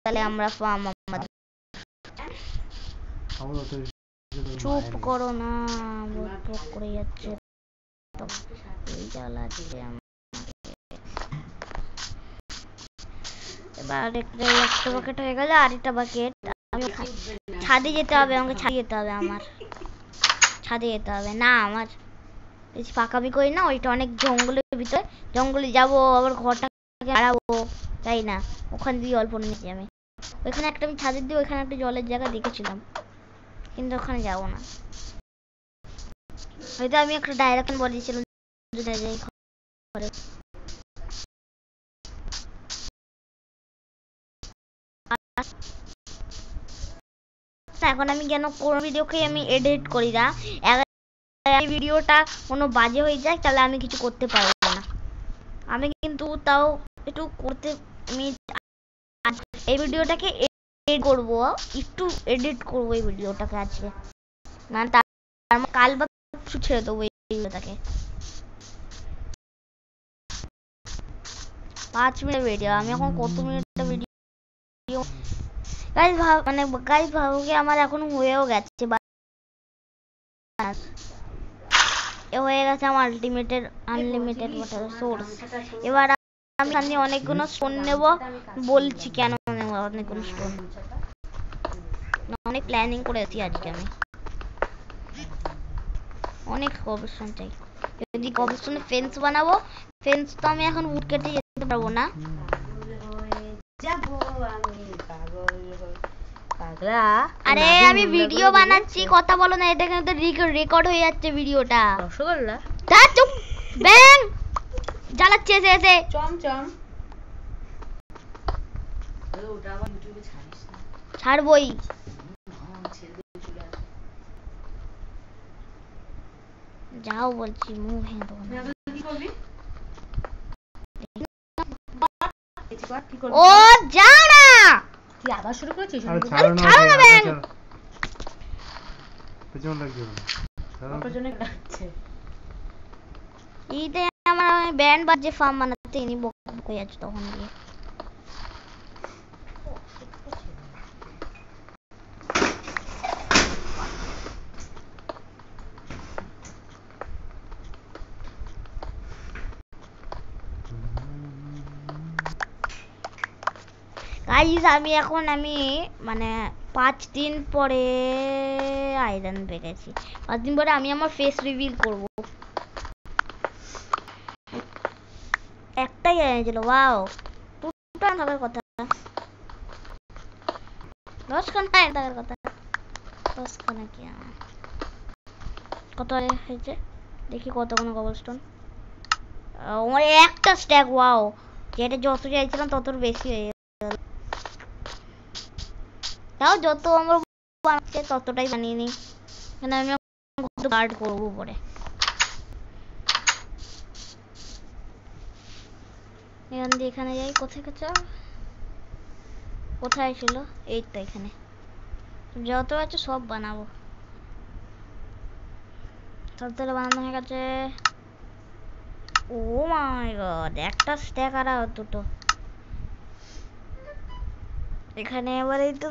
তাহলে আমরা ফার্ম আমাদের চুপ করো না, বক করে যাচ্ছে তো এই জ্বালাচ্ছে এবার একটা বাকেট হয়ে গেল, আর একটা বাকেট আমি ছাদে যেতে হবে, আমাকে ছাদে যেতে হবে, আমার ছাদে যেতে হবে না, আমার বেশি পাকামি করি না, ওইটা অনেক জঙ্গলের ভিতরে, জঙ্গলে যাবো আবার ঘরটাকে হারাবো তাই না, ওখান দিয়ে অল্প নিয়েছি আমি, ওইখানে একটা আমি ছাদের দিয়ে ওইখানে একটা জলের জায়গা দেখেছিলাম, কিন্তু ওখানে যাবো না, হয়তো আমি একটা ডাইরেকশন বলেছিলাম যাই ঘরে। এখন আমি কেন কোন ভিডিওকে আমি এডিট করি না, ভিডিওটা কোনো বাজে হয়ে যায় তাহলে আমি কিছু করতে পারবো না, আমি কিন্তু তাও একটু করতে, আমি এই ভিডিওটাকে এডিট করব, একটু এডিট করব এই ভিডিওটাকে আজকে, মানে তার কাল বা ছেড়ে দেবো এই ভিডিওটাকে, 5 মিনিট ভিডিও, আমি এখন কত মিনিটের ভিডিও গাইস মানে গাইস ভাবো কি আমার এখন হয়েও গেছে, হয়ে গেছে আমার আনলিমিটেড ওয়াটার সোর্স, এবার আমি অনেকগুলো স্টোন নেব, বলছি কেন নেব অনেকগুলো স্টোন, অনেক প্ল্যানিং করেছি আজকে আমি, অনেক কবস্টোন চাই, যদি কবস্টোনে ফেন্স বানাবো, ফেন্স তো আমি এখন উড কেটে যেতে পারবো না, আরে আমি ভিডিও বানাচ্ছি, কথা বলো না, এটা কিন্তু রেকর্ড হয়ে যাচ্ছে ভিডিওটা, রসগোল্লা তা চুপ ব্যাং জ্বালাচ্ছে এসে চমচম, ওটা আবার ইউটিউবে ছাড়িস না, ছাড়বই, যাও বলছি মুখ ভেঙে দেবো না, ও যাও না, তুই আবার শুরু করেছিস, ছাড়ো না ব্যাং পেছন লাগছে, পেছনে লাগছে, এইটা আমার ব্যান্ড বাজে ফার্ম বানাতে ইনি বক হয়ে যাচ্ছে তখন গিয়ে, গাইস আমি মানে 5 দিন পরে আয়রন পেয়েছি, 5 দিন পরে আমি আমার ফেস রিভিল করব, একটাই এনেছিল, ওয়াও দুটো থাকার কথা, 10 খানা থাকার কথা, 10 খানা কি কত হয়েছে দেখি, কতক্ষণ কবলস্টোন, আমার একটা স্ট্যাক, ওয়াও যেটা যত চাইছিলাম তত বেশি হয়ে গেল, তাও যত আমরা বানাচ্ছে ততটাই বানিয়ে নিই, মানে আমি গার্ড করবো পরে, এখান দিয়ে এখানে যাই, কোথায় ছিল, এই তো এখানে, যত আছে সব বানাবো, সব তাহলে বানানো হয়ে গেছে, ও মাই গড একটা স্ট্যাক আর দুটো, এখানে এবার এই তো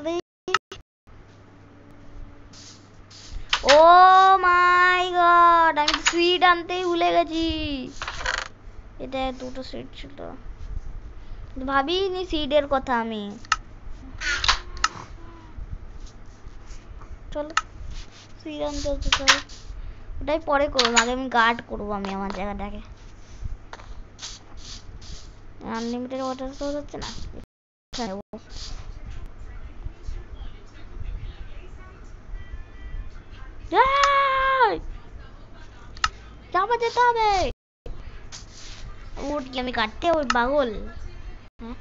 ও মাই গড আমি সুইট আনতেই ভুলে গেছি, এটা দুটো সিট ছিল, ভাবিনি সিডের কথা আমি, চলো সিড আনতে হচ্ছে, চলো ওটাই পরে করবো, আগে আমি গার্ড করবো আমি আমার জায়গাটাকে, আনলিমিটেড ওয়াটার সোর্স হচ্ছে না, যাবো যেতে হবে, উঠ কি আমি কাটতে ওই পাগল, হ্যাঁ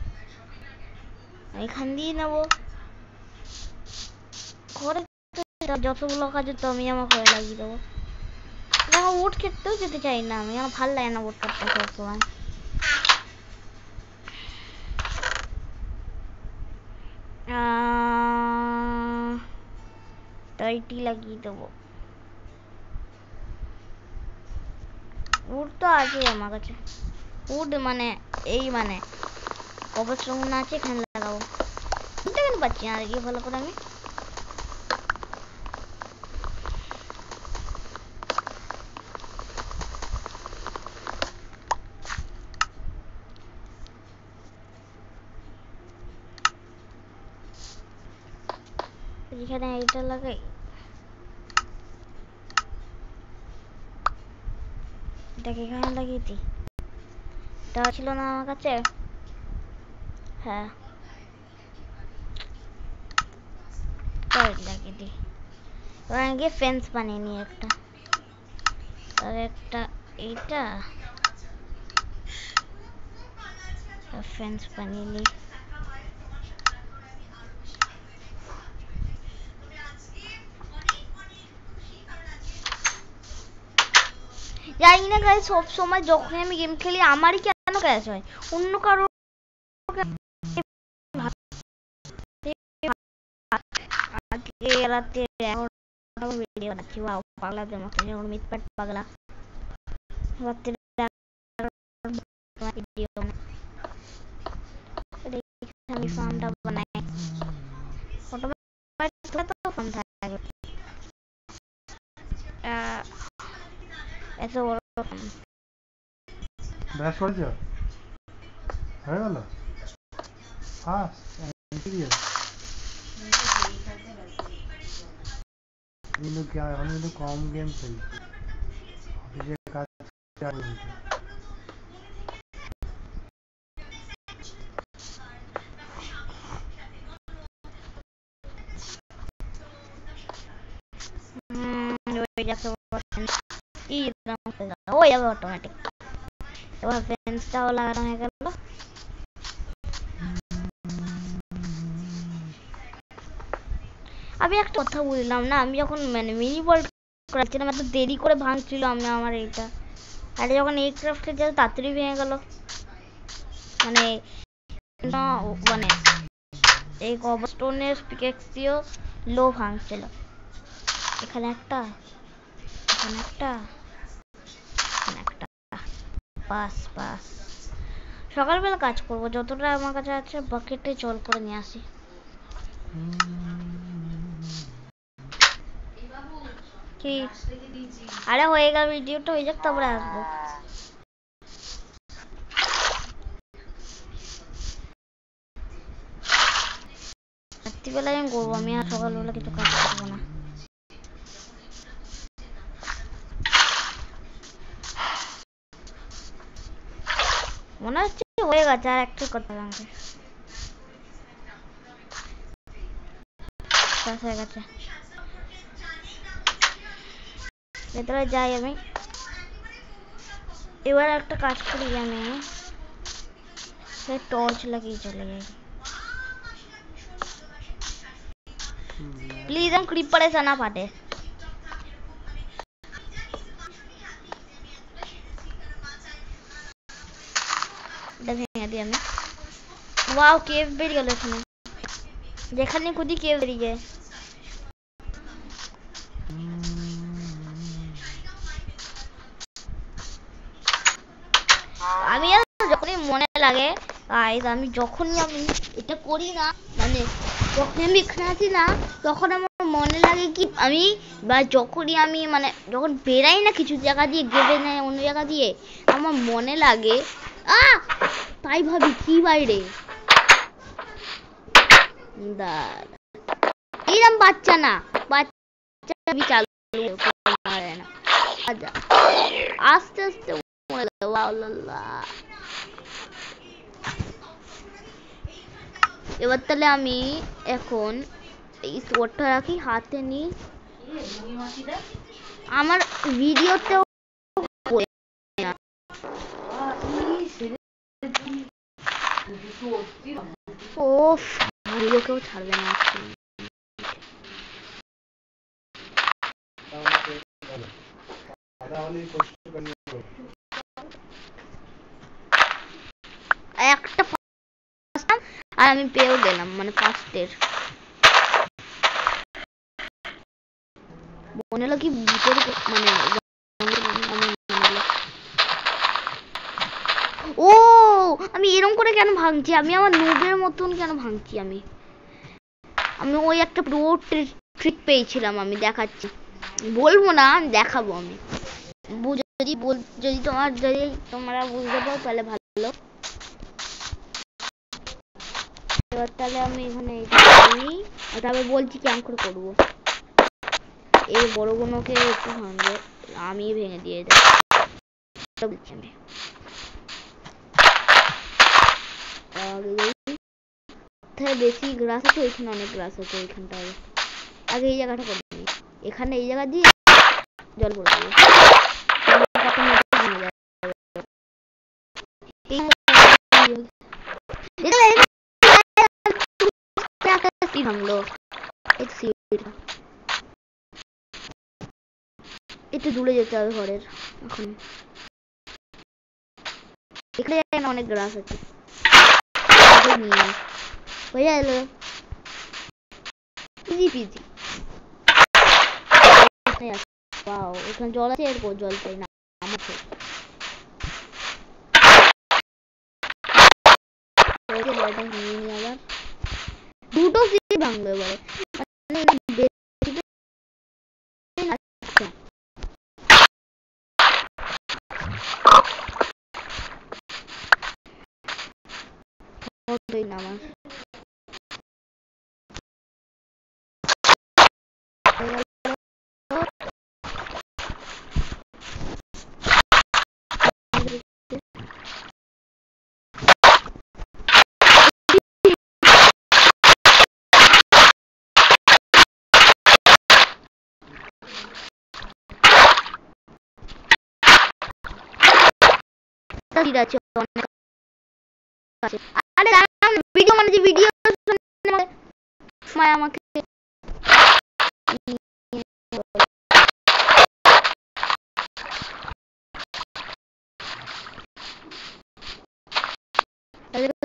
এখান দিয়ে নেবো, ঘরে যতগুলো কাজ তো আমি আমার ঘরে লাগিয়ে দেবো, আমার উঠ খেতেও যেতে চাই না আমি, আমার ভালো লাগে না উঠ কাটতে সবসময়, টাইটি লাগিয়ে দেবো, উড তো আছে আমার কাছে, উড মানে এই মানে কবস্টোন আছে, এখানে লাগাবো, পাচ্ছি না দেখি ভালো করে আমি। এখানে এটা লাগাই, এটাকে এখানে লাগিয়ে দিই। এটা ছিল না আমার কাছে, হ্যাঁ লাগিয়ে দিই। এবার আগে ফেন্স বানিয়ে নিই একটা, আর একটা এইটা ফেন্স বানিয়ে নিই। জানি না গাইস, সব সময় যখন আমি গেম খেলি আমারই কেন ক্র্যাশ হয়, অন্য কারো আজকে রাতে ভিডিও বানাচ্ছি, ওয়াও পাগলাদের মতো, যেমন মিটপাট পাগলা রাতে ভিডিও আমি ফার্মটা বানাই, অটোমেটিক তো ফার্ম থাকবে এত বড় ব্রাশ করেছো হয়ে গেল ফাস্ট সিরিয়াস কিন্তু এখন কিন্তু কম গেম খেলছি, অফিসের কাজ হয়ে যাবে অটোমেটিক। এবার ফেন্সটাও লাগানো হয়ে গেল। আমি একটা কথা বললাম না, আমি যখন মানে মিনি ওয়ার্ল্ড করেছিলাম এত দেরি করে ভাঙছিল আমি আমার এইটা, আর যখন এই ক্রাফটে যাই তাড়াতাড়ি ভেঙে গেল, মানে মানে এই কবস্টোনের পিকেক্স দিয়েও লো ভাঙছিল। এখানে একটা, এখানে একটা, এখানে একটা, বাস বাস। সকালবেলা কাজ করবো, যতটা আমার কাছে আছে বাকেটে জল করে নিয়ে আসি। কি আরে হয়ে গেল, ভিডিওটা হয়ে যাক তারপরে আসবো। রাত্রিবেলায় আমি করবো, আমি আর সকালবেলা কিছু কাজ করবো না। মনে হচ্ছে হয়ে গেছে, আর একটা কথা আমাকে হয়ে গেছে। ভেতরে যাই আমি, এবার একটা কাজ করি, আমি টর্চ লাগিয়ে চলে যাই। প্লিজ हम क्रीपर ऐसा ना फाटे। ভেঙে দিই আমি। ওয়াও কেভ বেরিয়ে গেল এখানে, যেখানে খুদি কেভ বেরিয়ে যায়। আমি যখনই মনে লাগে আমি যখনই আমি এটা করি না, মানে যখন আমি এখানে আছি না তখন আমার মনে লাগে কি আমি, বা যখনই আমি মানে যখন বেরাই না কিছু জায়গা দিয়ে, গেবে না অন্য জায়গা দিয়ে, আমার মনে লাগে তাই ভাবি কি বাইরে এইরকম বাচ্চা না, বাচ্চা চালু না, আস্তে আস্তে এবার তাহলে আমি এখন এই সোটটা রাখি, হাতে নিই, আমার ভিডিওতেও ওফ ভিডিও কেউ ছাড়বে না। একটা আর আমি পেয়েও গেলাম, মানে ফার্স্টের মনে হলো কি ভিতরে, মানে ও আমি এরকম করে কেন ভাঙছি, আমি আমার নুবের মতন কেন ভাঙছি আমি। আমি ওই একটা প্রো ট্রিক পেয়েছিলাম, আমি দেখাচ্ছি, বলবো না, দেখাবো আমি। যদি তোমরা বুঝতে পারো তাহলে ভালো। এবার তাহলে আমি এখানে তারপরে বলছি কেমন করে করবো। এই বড়গুলোকে একটু ভাঙবে, আমি ভেঙে দিয়ে দেবো। বেশি গ্রাস আছে, ওইখানে অনেক গ্রাস আছে, ওইখানটা আগে এই জায়গাটা করে দিই। এখানে এই জায়গা দিয়ে জল পড়ে যাবে, ভাঙলো। একটু দূরে যেতে হবে ঘরের, এখন এখানে অনেক গ্রাস আছে, হয়ে গেল ইজি পিজি। ওখানে জল আছে, এরপর জল চাই না আমাকে। দুটো সিট ভাঙলো এবারে, আমার আছে অনেক আছে। আরে ভিডিও মানে যে ভিডিও সময় আমাকে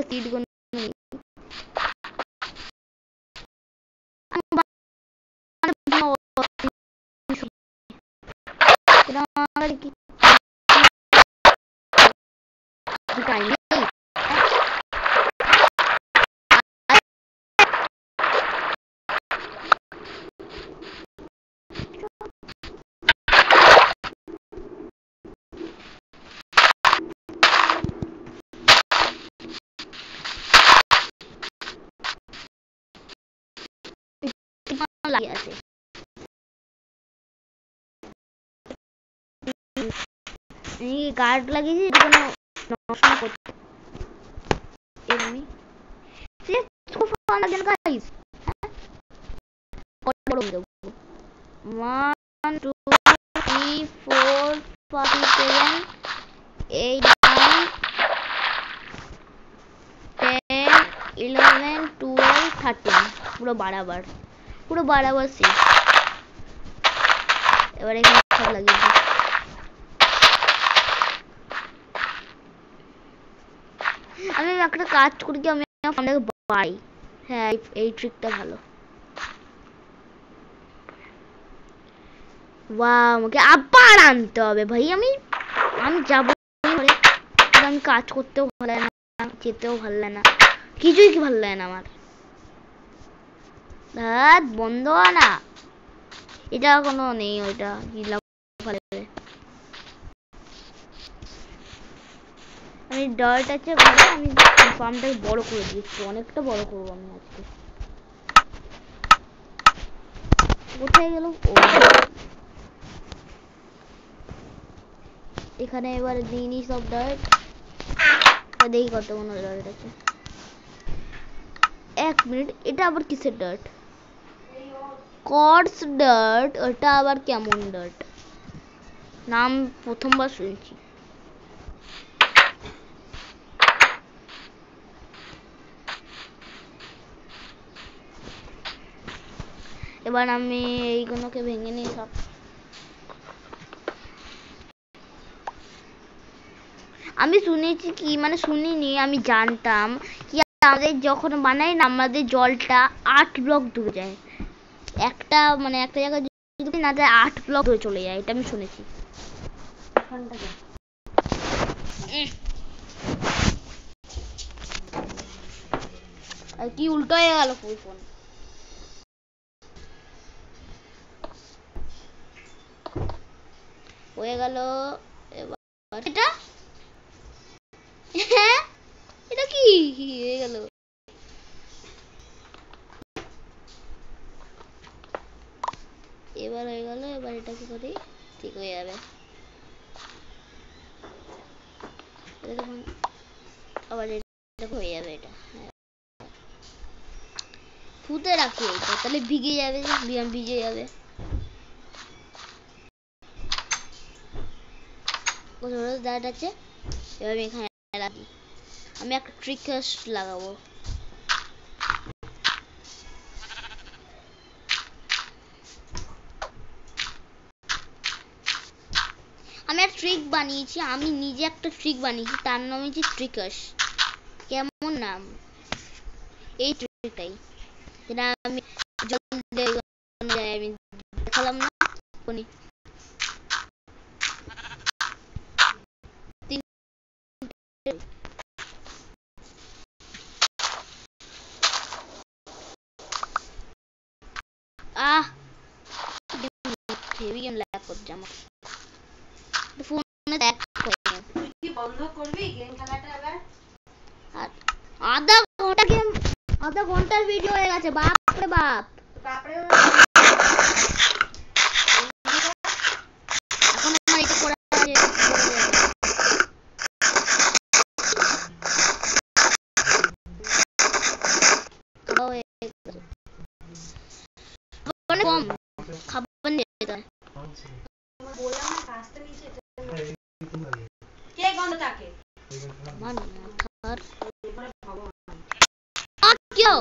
সিট গুলো লাগে আছে। এই গার্ড লাগিয়েছি, এটা কোনো নষ্ট করতে এমনি সে খুব ভালো লাগে না গাইস। 1 2 3 4 5 7 8 9 10 11 12 13 পুরো বারাবার সিট। এবার এখানে সব লাগিয়েছি। আমি একটা কাজ করি কি, আমি ফোনটাকে বাই, হ্যাঁ এই ট্রিকটা ভালো। আমাকে আবার আনতে হবে ভাই, আমি যাবো, আমি কাজ করতেও ভালো লাগে না, যেতেও ভালো লাগে না, কিছুই কি ভালো লাগে না আমার। বন্ধ না, এটা কোনো নেই, ওইটা আমি ডার্ট আছে ঘরে, আমি ফার্মটাকে বড় করে দিচ্ছি, অনেকটা বড় করবো আমি আজকে। কোথায় গেল ও, এখানে এবার দিয়ে নি সব ডার্ট, দেখি কত মনে ডার্ট আছে। 1 মিনিট, এটা আবার কিসের ডার্ট? কর্স ডার্ট, ওটা আবার কেমন ডার্ট? নাম প্রথমবার শুনছি। এবার আমি এইগুলোকে ভেঙে নিই সব। আমি শুনেছি কি, মানে শুনিনি, আমি জানতাম কি আমাদের যখন বানাই না, আমাদের জলটা 8 ব্লক দূরে যায়, একটা মানে একটা জায়গায় যদি না যায় 8 ব্লক দূরে চলে যায়, এটা আমি শুনেছি। কি উল্টো হয়ে গেল ফুল ফোন। হয়ে গেল। এবার এটা হ্যাঁ এটা কি হয়ে গেল? এবার হয়ে গেল। এবার এটা কি করি? ঠিক হয়ে যাবে। এটা তখন আবার এটা হয়ে যাবে। এটা ফুটে রাখি এটা, তাহলে ভিজে যাবে, ভিজে যাবে। দাঁড় আছে। এবার আমি এখানে রাখি। আমি একটা ট্রিক লাগাবো। আমি একটা ট্রিক বানিয়েছি, আমি নিজে একটা ট্রিক বানিয়েছি, তার নাম হচ্ছে ট্রিকাস। কেমন নাম এই ট্রিকটাই, যেটা আমি আমি দেখালাম না। আহ হেভি গেম ল্যাগ করছে আমার ফোনে। দেখ তুই কি বন্ধ করবি গেম খেলাটা এবার? আধা ঘন্টা গেম, আধা ঘন্টার ভিডিও হয়ে গেছে। বাপ রে বাপ। এখন আমার এটা করে কম খাবার নিয়ে যেতে বললাম না কাজটা নিচে কে গন্ধ থাকে আমার মাথার কেউ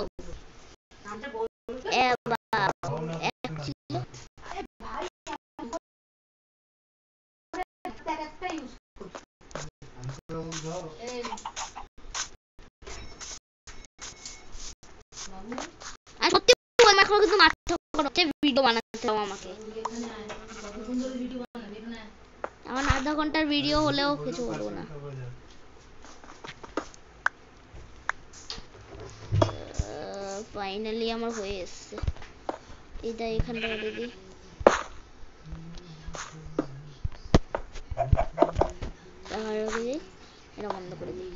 সত্যি কিন্তু মাথা ভিডিও বানাতে হবে আমাকে। আমার আধা ঘন্টার ভিডিও হলেও কিছু বলবো না। ফাইনালি আমার হয়ে এসছে। এটা এখানটা কেটে দিই। এটা বন্ধ করে দিই।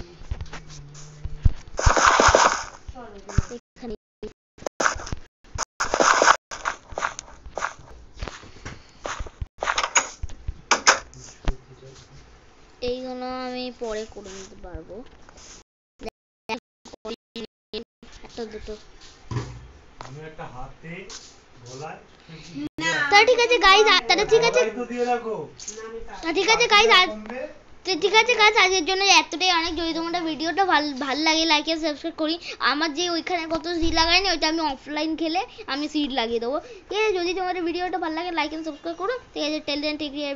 এইগুলো আমি পরে করে নিতে পারবো। একটা দুটো আমি একটা হাতে গলায় তা ঠিক আছে গাইস, তাহলে ঠিক আছে ঠিক আছে গাইস, ঠিক আছে গাইস আজকের জন্য এতটাই অনেক। যদি তোমাদের ভিডিওটা ভালো লাগে লাইক আর সাবস্ক্রাইব করি। আমার যে ওইখানে কত সিট লাগাইনি ওইটা আমি অফলাইন খেলে আমি সিট লাগিয়ে দেবো। ঠিক আছে, যদি তোমাদের ভিডিওটা ভালো লাগে লাইক আর সাবস্ক্রাইব করো। ঠিক আছে, টেল দেন টেক কেয়ার।